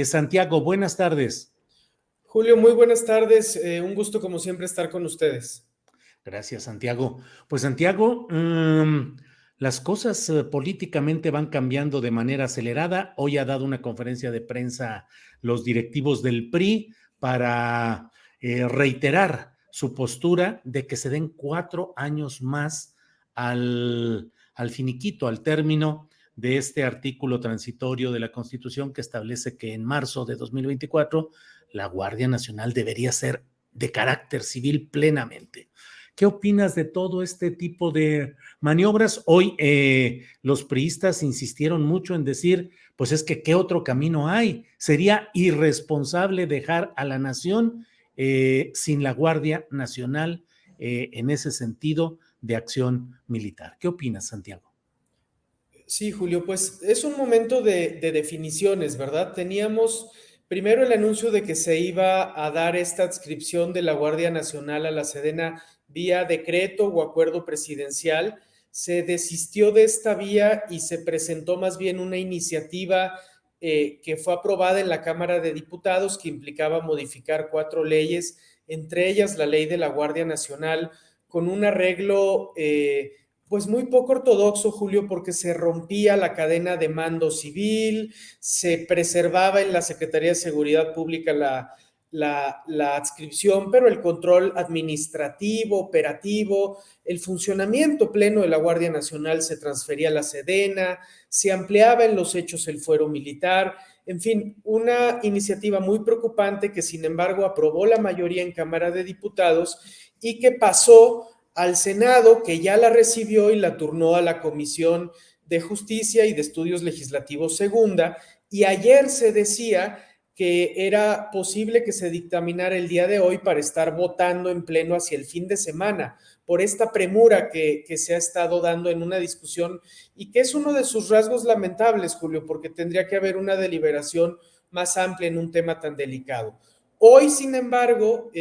Santiago, buenas tardes. Julio, muy buenas tardes. Un gusto como siempre estar con ustedes. Gracias, Santiago. Pues Santiago, las cosas políticamente van cambiando de manera acelerada. Hoy ha dado una conferencia de prensa los directivos del PRI para reiterar su postura de que se den 4 años más al finiquito, al término de este artículo transitorio de la Constitución que establece que en marzo de 2024 la Guardia Nacional debería ser de carácter civil plenamente. ¿Qué opinas de todo este tipo de maniobras? Hoy los priistas insistieron mucho en decir, pues es que ¿qué otro camino hay? Sería irresponsable dejar a la nación sin la Guardia Nacional en ese sentido de acción militar. ¿Qué opinas, Santiago? Sí, Julio, pues es un momento de definiciones, ¿verdad? Teníamos primero el anuncio de que se iba a dar esta adscripción de la Guardia Nacional a la Sedena vía decreto o acuerdo presidencial. Se desistió de esta vía y se presentó más bien una iniciativa que fue aprobada en la Cámara de Diputados que implicaba modificar 4 leyes, entre ellas la ley de la Guardia Nacional, con un arreglo pues muy poco ortodoxo, Julio, porque se rompía la cadena de mando civil, se preservaba en la Secretaría de Seguridad Pública la adscripción, pero el control administrativo, operativo, el funcionamiento pleno de la Guardia Nacional se transfería a la Sedena, se ampliaba en los hechos el fuero militar, en fin, una iniciativa muy preocupante que sin embargo aprobó la mayoría en Cámara de Diputados y que pasó al Senado, que ya la recibió y la turnó a la Comisión de Justicia y de Estudios Legislativos Segunda, y ayer se decía que era posible que se dictaminara el día de hoy para estar votando en pleno hacia el fin de semana, por esta premura que se ha estado dando en una discusión y que es uno de sus rasgos lamentables, Julio, porque tendría que haber una deliberación más amplia en un tema tan delicado. Hoy, sin embargo,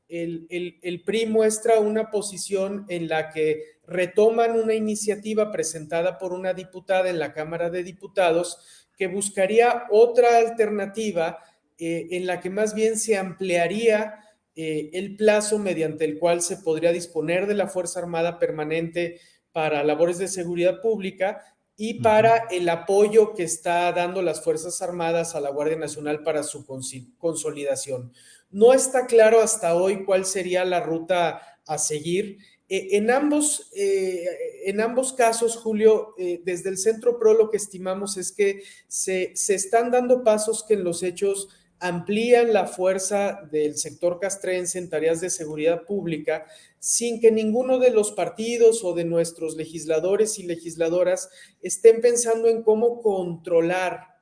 el PRI muestra una posición en la que retoman una iniciativa presentada por una diputada en la Cámara de Diputados que buscaría otra alternativa en la que más bien se ampliaría el plazo mediante el cual se podría disponer de la Fuerza Armada Permanente para labores de seguridad pública y para el apoyo que está dando las Fuerzas Armadas a la Guardia Nacional para su consolidación. No está claro hasta hoy cuál sería la ruta a seguir. En ambos casos, Julio, desde el Centro PRO lo que estimamos es que se están dando pasos que en los hechos amplían la fuerza del sector castrense en tareas de seguridad pública sin que ninguno de los partidos o de nuestros legisladores y legisladoras estén pensando en cómo controlar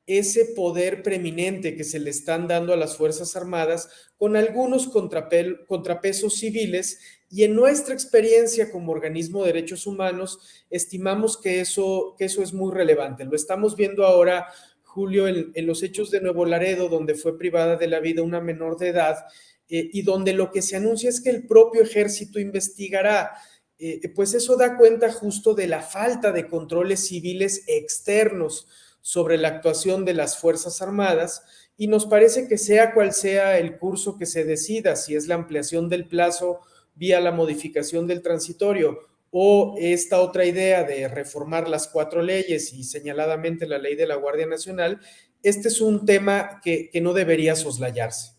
ese poder preeminente que se le están dando a las Fuerzas Armadas con algunos contrapesos civiles y en nuestra experiencia como organismo de derechos humanos estimamos que eso es muy relevante. Lo estamos viendo ahora, Julio, en los hechos de Nuevo Laredo, donde fue privada de la vida una menor de edad y donde lo que se anuncia es que el propio ejército investigará. Pues eso da cuenta justo de la falta de controles civiles externos sobre la actuación de las Fuerzas Armadas y nos parece que sea cual sea el curso que se decida, si es la ampliación del plazo vía la modificación del transitorio o esta otra idea de reformar las 4 leyes y señaladamente la ley de la Guardia Nacional, este es un tema que no debería soslayarse.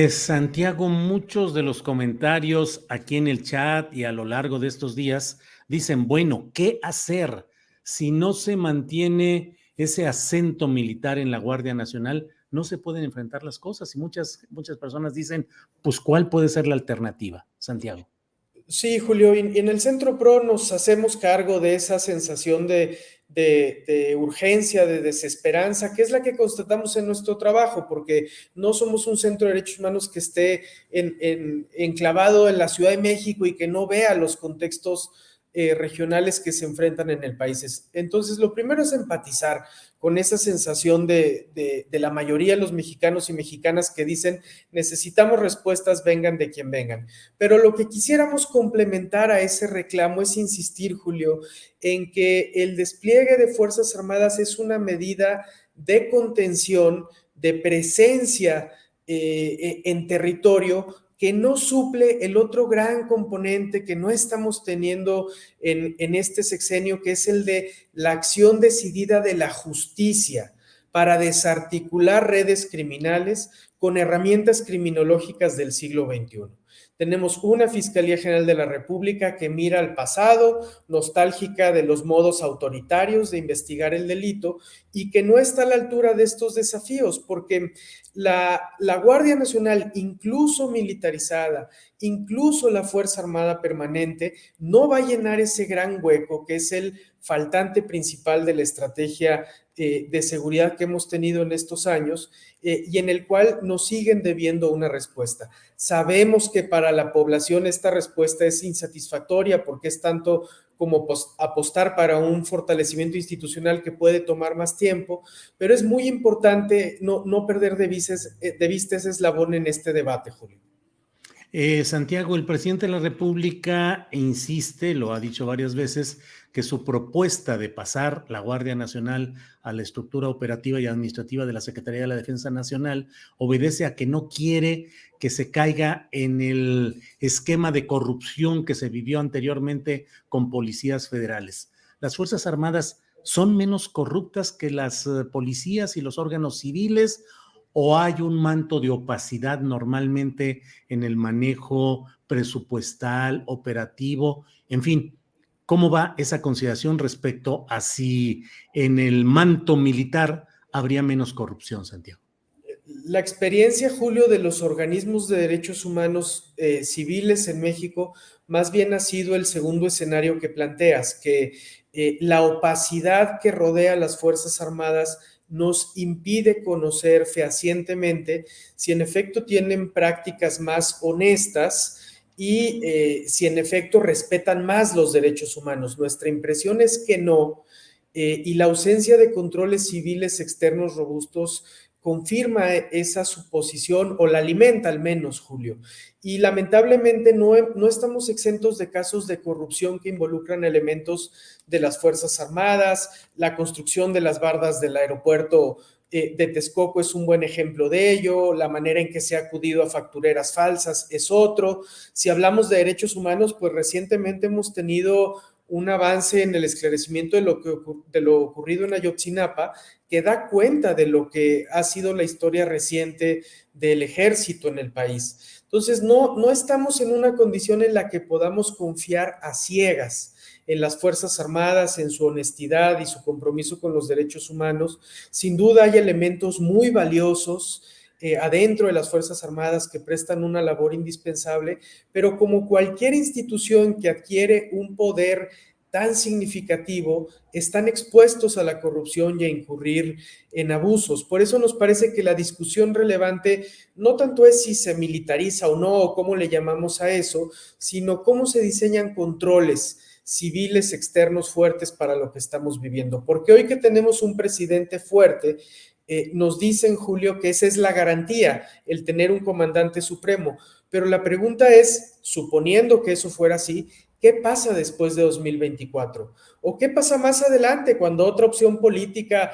Santiago, muchos de los comentarios aquí en el chat y a lo largo de estos días dicen, bueno, ¿qué hacer si no se mantiene ese acento militar en la Guardia Nacional? No se pueden enfrentar las cosas y muchas personas dicen, pues, ¿cuál puede ser la alternativa, Santiago? Sí, Julio, y en el Centro PRO nos hacemos cargo de esa sensación de urgencia, de desesperanza, que es la que constatamos en nuestro trabajo, porque no somos un centro de derechos humanos que esté enclavado en la Ciudad de México y que no vea los contextos regionales que se enfrentan en el país. Entonces, lo primero es empatizar con esa sensación de la mayoría de los mexicanos y mexicanas que dicen necesitamos respuestas, vengan de quien vengan. Pero lo que quisiéramos complementar a ese reclamo es insistir, Julio, en que el despliegue de Fuerzas Armadas es una medida de contención, de presencia en territorio, que no suple el otro gran componente que no estamos teniendo en este sexenio, que es el de la acción decidida de la justicia para desarticular redes criminales con herramientas criminológicas del siglo XXI. Tenemos una Fiscalía General de la República que mira al pasado, nostálgica de los modos autoritarios de investigar el delito y que no está a la altura de estos desafíos, porque la Guardia Nacional, incluso militarizada, incluso la Fuerza Armada Permanente, no va a llenar ese gran hueco que es el faltante principal de la estrategia de seguridad que hemos tenido en estos años y en el cual nos siguen debiendo una respuesta. Sabemos que para la población esta respuesta es insatisfactoria porque es tanto como apostar para un fortalecimiento institucional que puede tomar más tiempo, pero es muy importante no perder de vista ese eslabón en este debate, Julio. Santiago, el presidente de la República insiste, lo ha dicho varias veces, que su propuesta de pasar la Guardia Nacional a la estructura operativa y administrativa de la Secretaría de la Defensa Nacional obedece a que no quiere que se caiga en el esquema de corrupción que se vivió anteriormente con policías federales. Las Fuerzas Armadas son menos corruptas que las policías y los órganos civiles, o hay un manto de opacidad normalmente en el manejo presupuestal, operativo, en fin, ¿cómo va esa consideración respecto a si en el manto militar habría menos corrupción, Santiago? La experiencia, Julio, de los organismos de derechos humanos civiles en México más bien ha sido el segundo escenario que planteas, que la opacidad que rodea a las Fuerzas Armadas nos impide conocer fehacientemente si en efecto tienen prácticas más honestas y si en efecto respetan más los derechos humanos. Nuestra impresión es que no, y la ausencia de controles civiles externos robustos confirma esa suposición o la alimenta al menos, Julio. Y lamentablemente no estamos exentos de casos de corrupción que involucran elementos de las Fuerzas Armadas, la construcción de las bardas del aeropuerto de Texcoco es un buen ejemplo de ello, la manera en que se ha acudido a factureras falsas es otro. Si hablamos de derechos humanos, pues recientemente hemos tenido un avance en el esclarecimiento de lo ocurrido en Ayotzinapa, que da cuenta de lo que ha sido la historia reciente del ejército en el país. Entonces, no estamos en una condición en la que podamos confiar a ciegas en las Fuerzas Armadas, en su honestidad y su compromiso con los derechos humanos. Sin duda hay elementos muy valiosos adentro de las Fuerzas Armadas que prestan una labor indispensable, pero como cualquier institución que adquiere un poder tan significativo, están expuestos a la corrupción y a incurrir en abusos. Por eso nos parece que la discusión relevante no tanto es si se militariza o no, o cómo le llamamos a eso, sino cómo se diseñan controles civiles externos fuertes para lo que estamos viviendo. Porque hoy que tenemos un presidente fuerte, nos dicen, Julio, que esa es la garantía, el tener un comandante supremo. Pero la pregunta es, suponiendo que eso fuera así, ¿qué pasa después de 2024? ¿O qué pasa más adelante cuando otra opción política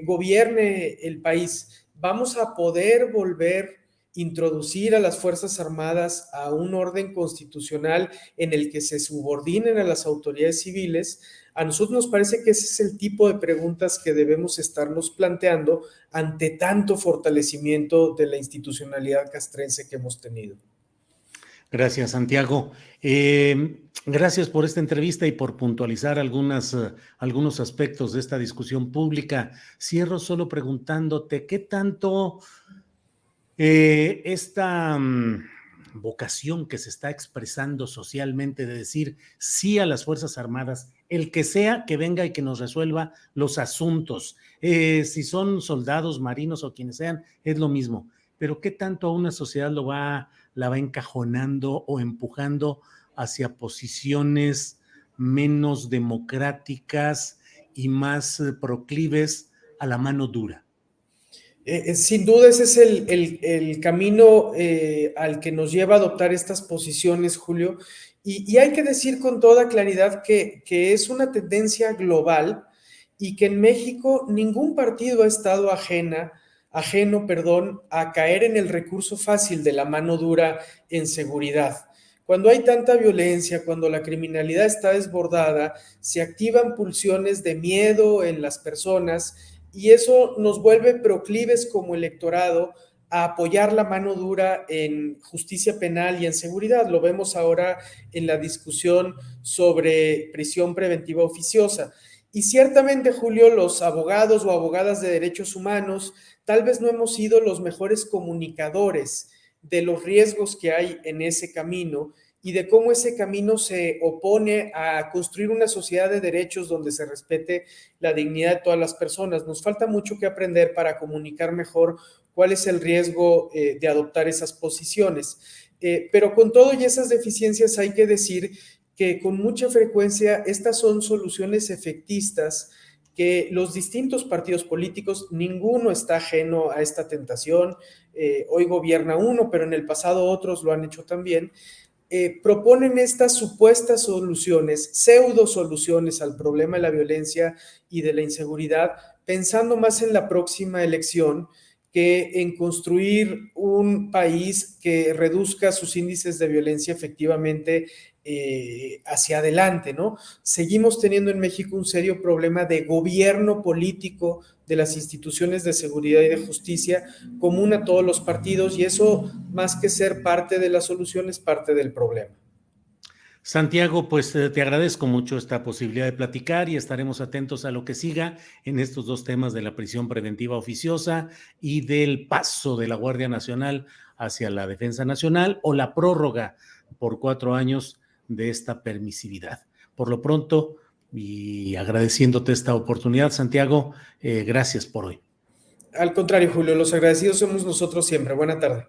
gobierne el país? ¿Vamos a poder volver a introducir a las Fuerzas Armadas a un orden constitucional en el que se subordinen a las autoridades civiles? A nosotros nos parece que ese es el tipo de preguntas que debemos estarnos planteando ante tanto fortalecimiento de la institucionalidad castrense que hemos tenido. Gracias, Santiago. Gracias por esta entrevista y por puntualizar algunos aspectos de esta discusión pública. Cierro solo preguntándote, ¿qué tanto esta vocación que se está expresando socialmente de decir sí a las Fuerzas Armadas, el que sea que venga y que nos resuelva los asuntos, si son soldados, marinos o quienes sean, es lo mismo, pero qué tanto a una sociedad la va encajonando o empujando hacia posiciones menos democráticas y más proclives a la mano dura. Sin duda ese es el camino al que nos lleva a adoptar estas posiciones, Julio. Y hay que decir con toda claridad que es una tendencia global y que en México ningún partido ha estado ajeno, a caer en el recurso fácil de la mano dura en seguridad. Cuando hay tanta violencia, cuando la criminalidad está desbordada, se activan pulsiones de miedo en las personas y eso nos vuelve proclives como electorado a apoyar la mano dura en justicia penal y en seguridad. Lo vemos ahora en la discusión sobre prisión preventiva oficiosa. Y ciertamente, Julio, los abogados o abogadas de derechos humanos tal vez no hemos sido los mejores comunicadores de los riesgos que hay en ese camino y de cómo ese camino se opone a construir una sociedad de derechos donde se respete la dignidad de todas las personas. Nos falta mucho que aprender para comunicar mejor cuál es el riesgo de adoptar esas posiciones. Pero con todo y esas deficiencias hay que decir que con mucha frecuencia estas son soluciones efectistas que los distintos partidos políticos, ninguno está ajeno a esta tentación. Hoy gobierna uno, pero en el pasado otros lo han hecho también. Proponen estas supuestas soluciones, pseudo soluciones al problema de la violencia y de la inseguridad, pensando más en la próxima elección que en construir un país que reduzca sus índices de violencia efectivamente hacia adelante, ¿no? Seguimos teniendo en México un serio problema de gobierno político de las instituciones de seguridad y de justicia común a todos los partidos y eso, más que ser parte de la solución, es parte del problema. Santiago, pues te agradezco mucho esta posibilidad de platicar y estaremos atentos a lo que siga en estos dos temas de la prisión preventiva oficiosa y del paso de la Guardia Nacional hacia la Defensa Nacional o la prórroga por 4 años de esta permisividad. Por lo pronto, y agradeciéndote esta oportunidad, Santiago, gracias por hoy. Al contrario, Julio, los agradecidos somos nosotros siempre. Buena tarde.